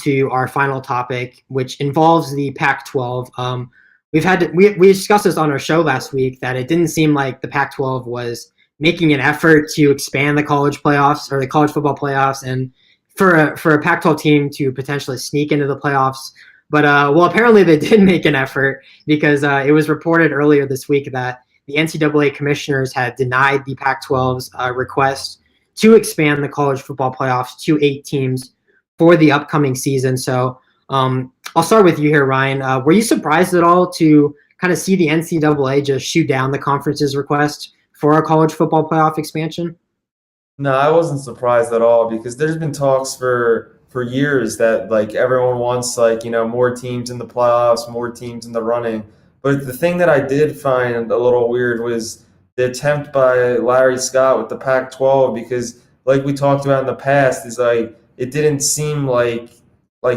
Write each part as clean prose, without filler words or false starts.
to our final topic, which involves the Pac-12. We discussed this on our show last week that it didn't seem like the Pac-12 was making an effort to expand the college playoffs or the college football playoffs, and for a Pac-12 team to potentially sneak into the playoffs. But well, apparently they did make an effort because it was reported earlier this week that the NCAA commissioners had denied the Pac-12's request to expand the college football playoffs to 8 teams for the upcoming season. So I'll start with you here, Ryan. Were you surprised at all to kind of see the NCAA just shoot down the conference's request for a college football playoff expansion? No, I wasn't surprised at all because there's been talks for years that like everyone wants more teams in the playoffs, more teams in the running. But the thing that I did find a little weird was the attempt by Larry Scott with the Pac-12 because like we talked about in the past is like it didn't seem like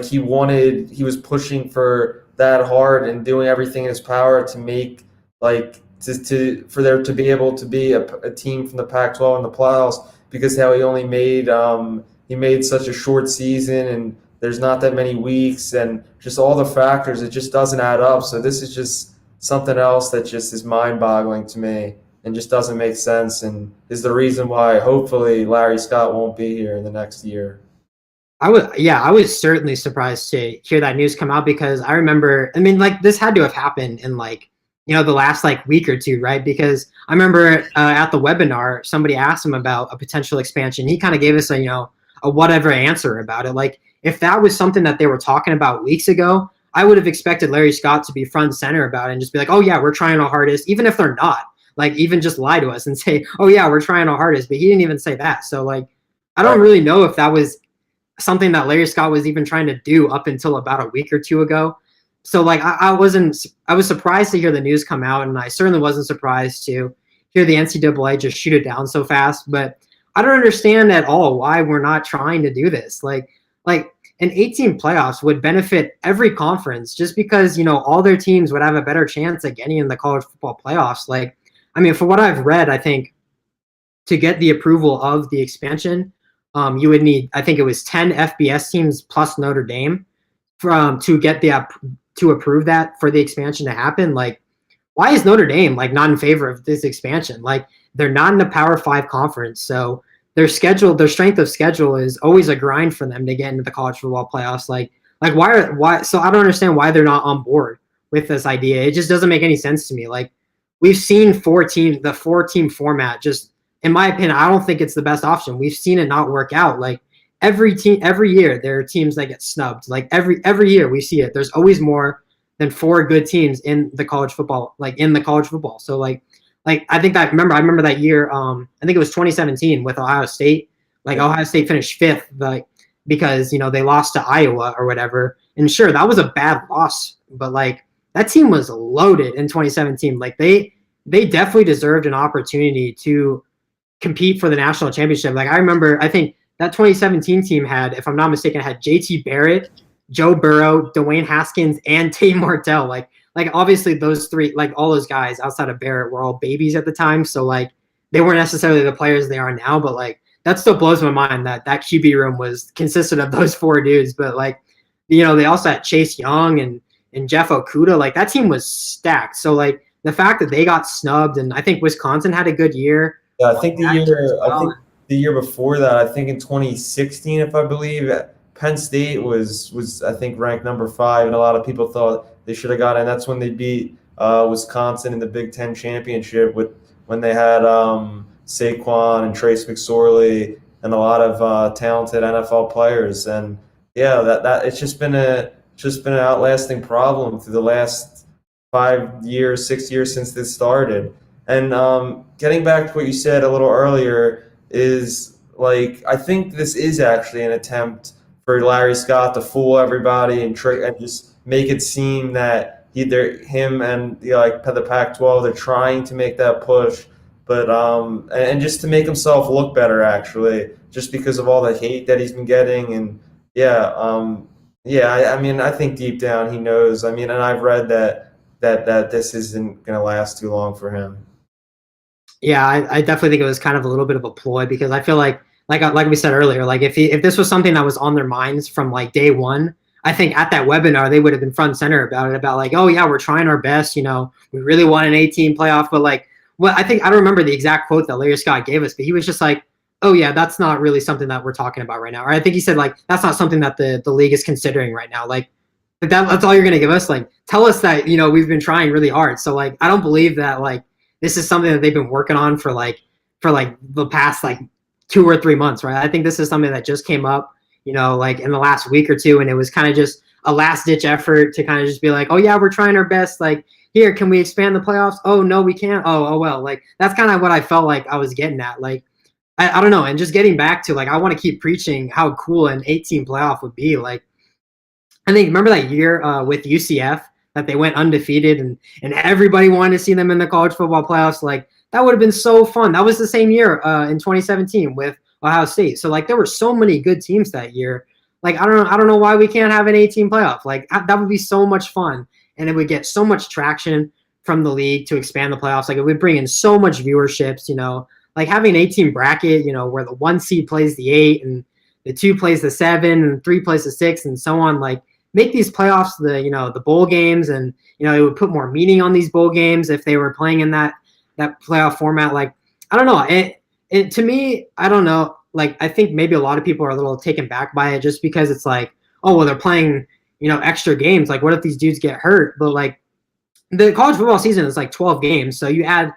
he was pushing for that hard and doing everything in his power to make for there to be able to be a team from the Pac-12 in the playoffs because how he made such a short season and there's not that many weeks and just all the factors, it just doesn't add up. So this is just something else that just is mind-boggling to me and just doesn't make sense and is the reason why hopefully Larry Scott won't be here in the next year. I was certainly surprised to hear that news come out because I remember, this had to have happened in the last week or two, right? Because I remember at the webinar, somebody asked him about a potential expansion. He kind of gave us a whatever answer about it. Like if that was something that they were talking about weeks ago, I would have expected Larry Scott to be front and center about it and just be like, oh yeah, we're trying our hardest, even if they're not. Like even just lie to us and say, oh yeah, we're trying our hardest. But he didn't even say that. So I don't really know if that was something that Larry Scott was even trying to do up until about a week or two ago. So I was surprised to hear the news come out, and I certainly wasn't surprised to hear the NCAA just shoot it down so fast. But I don't understand at all why we're not trying to do this. Like an 18 playoffs would benefit every conference just because, all their teams would have a better chance at getting in the college football playoffs. For what I've read, I think to get the approval of the expansion, you would need, I think it was 10 FBS teams plus Notre Dame to approve that for the expansion to happen. Why is Notre Dame not in favor of this expansion? They're not in the Power 5 conference, so their strength of schedule is always a grind for them to get into the college football playoffs. So I don't understand why they're not on board with this idea. It just doesn't make any sense to me. We've seen the 4-team format just, in my opinion, I don't think it's the best option. We've seen it not work out. Every year there are teams that get snubbed. Every year we see it. There's always more than 4 good teams in the college football, So I think that I remember that year. I think it was 2017 with Ohio State. Ohio State finished 5th, because they lost to Iowa or whatever. And sure, that was a bad loss, but that team was loaded in 2017. They definitely deserved an opportunity to compete for the national championship. I remember, I think that 2017 team had, if I'm not mistaken, had JT Barrett, Joe Burrow, Dwayne Haskins, and Tate Martell. Obviously those three, all those guys outside of Barrett were all babies at the time. So they weren't necessarily the players they are now, but that still blows my mind that QB room consisted of those 4 dudes. But they also had Chase Young and Jeff Okuda. That team was stacked. So the fact that they got snubbed, and I think Wisconsin had a good year. Yeah, I think the year before that, I think in 2016, if I believe, Penn State was I think ranked number 5, and a lot of people thought they should have got in. That's when they beat Wisconsin in the Big Ten championship when they had Saquon and Trace McSorley and a lot of talented NFL players. And yeah, that it's just been an outlasting problem through the last 5 years, 6 years since this started. And getting back to what you said a little earlier is I think this is actually an attempt for Larry Scott to fool everybody and just make it seem that him and the Pac-12, they're trying to make that push, but and just to make himself look better actually, just because of all the hate that he's been getting. And I think deep down he knows. And I've read that this isn't going to last too long for him. Yeah, I definitely think it was kind of a little bit of a ploy because I feel like like we said earlier, like if this was something that was on their minds from like day one, I think at that webinar they would have been front and center about it, about like, oh yeah, we're trying our best, we really want an 18 playoff, but like, I don't remember the exact quote that Larry Scott gave us, but he was just like, oh yeah, that's not really something that we're talking about right now. Or I think he said like, that's not something that the league is considering right now. Like that's all you're gonna give us. Like tell us that we've been trying really hard. So like I don't believe that like this is something that they've been working on for the past like 2 or 3 months, right? I think this is something that just came up, like in the last week or two, and it was kind of just a last ditch effort to kind of just be like, oh yeah, we're trying our best. Like here, can we expand the playoffs? Oh no, we can't. Oh well. Like that's kind of what I felt like I was getting at. Like I don't know, and just getting back to like I want to keep preaching how cool an 18 playoff would be. Like I think remember that year with UCF that they went undefeated and everybody wanted to see them in the college football playoffs. Like that would have been so fun. That was the same year in 2017 with Ohio State. So like there were so many good teams that year. Like I don't know why we can't have an 18 playoff. Like that would be so much fun, and it would get so much traction from the league to expand the playoffs. Like it would bring in so much viewerships. Like having an 18 bracket. Where the 1 seed plays the 8 and the 2 plays the 7 and 3 plays the 6 and so on. Like make these playoffs the bowl games, and it would put more meaning on these bowl games if they were playing in that playoff format. Like I don't know, it to me, I don't know, like I think maybe a lot of people are a little taken back by it just because it's like, oh well, they're playing extra games, like what if these dudes get hurt? But like the college football season is like 12 games, so you add,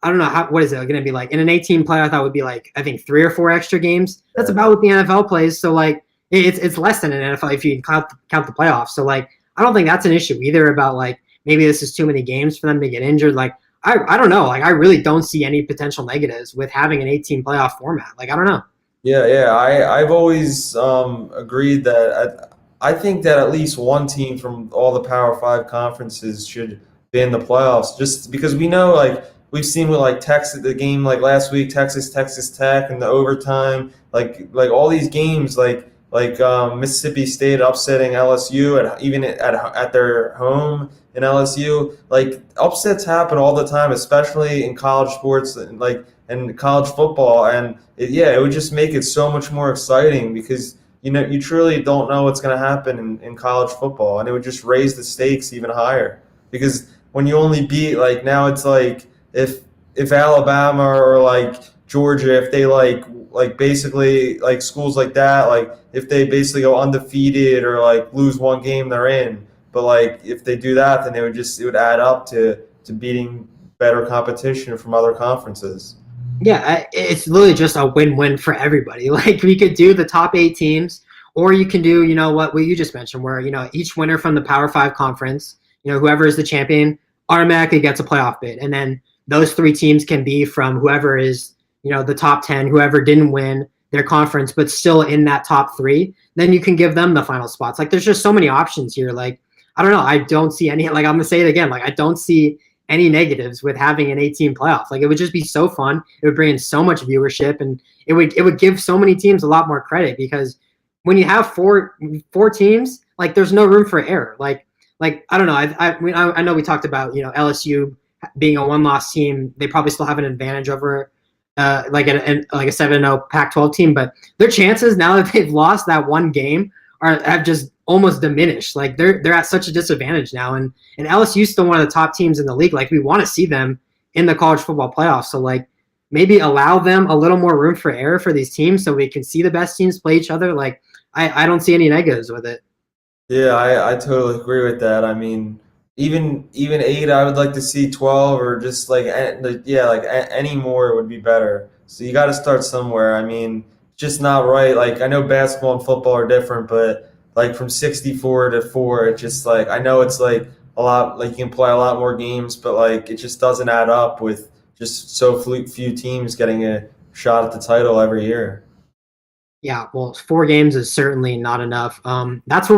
I don't know what is it going to be like in an 18 playoff? That would be like I think 3 or 4 extra games. That's about what the NFL plays. So like it's less than an NFL if you count the playoffs. So like I don't think that's an issue either about like maybe this is too many games for them to get injured. Like I don't know. Like I really don't see any potential negatives with having an 18 playoff format. Like I don't know. Yeah. I've always agreed that I think that at least one team from all the Power Five conferences should be in the playoffs, just because we know, like we've seen with like Texas, the game like last week, Texas Tech, and the overtime, like all these games, like Mississippi State upsetting LSU even at their home in LSU. Like upsets happen all the time, especially in college sports and college football. And it would just make it so much more exciting because you truly don't know what's going to happen in college football, and it would just raise the stakes even higher. Because when you only beat, like now it's like if Alabama or like Georgia, if they like basically like schools like that, like if they basically go undefeated or like lose one game, they're in. But like if they do that, then it would add up to beating better competition from other conferences. Yeah, it's literally just a win-win for everybody. Like we could do the top 8 teams, or you can do what you just mentioned, where each winner from the Power 5 conference, whoever is the champion automatically gets a playoff bid, and then those 3 teams can be from whoever is the top 10, whoever didn't win their conference but still in that top 3, then you can give them the final spots. Like there's just so many options here. Like I don't know, I don't see any, like I'm gonna say it again, like I don't see any negatives with having an 18 playoff. Like it would just be so fun. It would bring in so much viewership, and it would give so many teams a lot more credit, because when you have four teams, like there's no room for error. Like I don't know. I know we talked about LSU being a 1-loss team. They probably still have an advantage over like a 7-0 Pac-12 team, but their chances now that they've lost that one game have just almost diminished. Like they're at such a disadvantage now, and LSU's still one of the top teams in the league. Like we want to see them in the college football playoffs. So like maybe allow them a little more room for error for these teams, so we can see the best teams play each other. Like I don't see any negatives with it. Yeah, I totally agree with that. I mean, even 8, I would like to see 12, or just any more would be better. So you got to start somewhere. I mean, just not right. Like I know basketball and football are different, but like from 64 to 4, it's just like I know it's like a lot. Like you can play a lot more games, but like it just doesn't add up with just so few teams getting a shot at the title every year. Yeah, well, 4 games is certainly not enough. That's what we're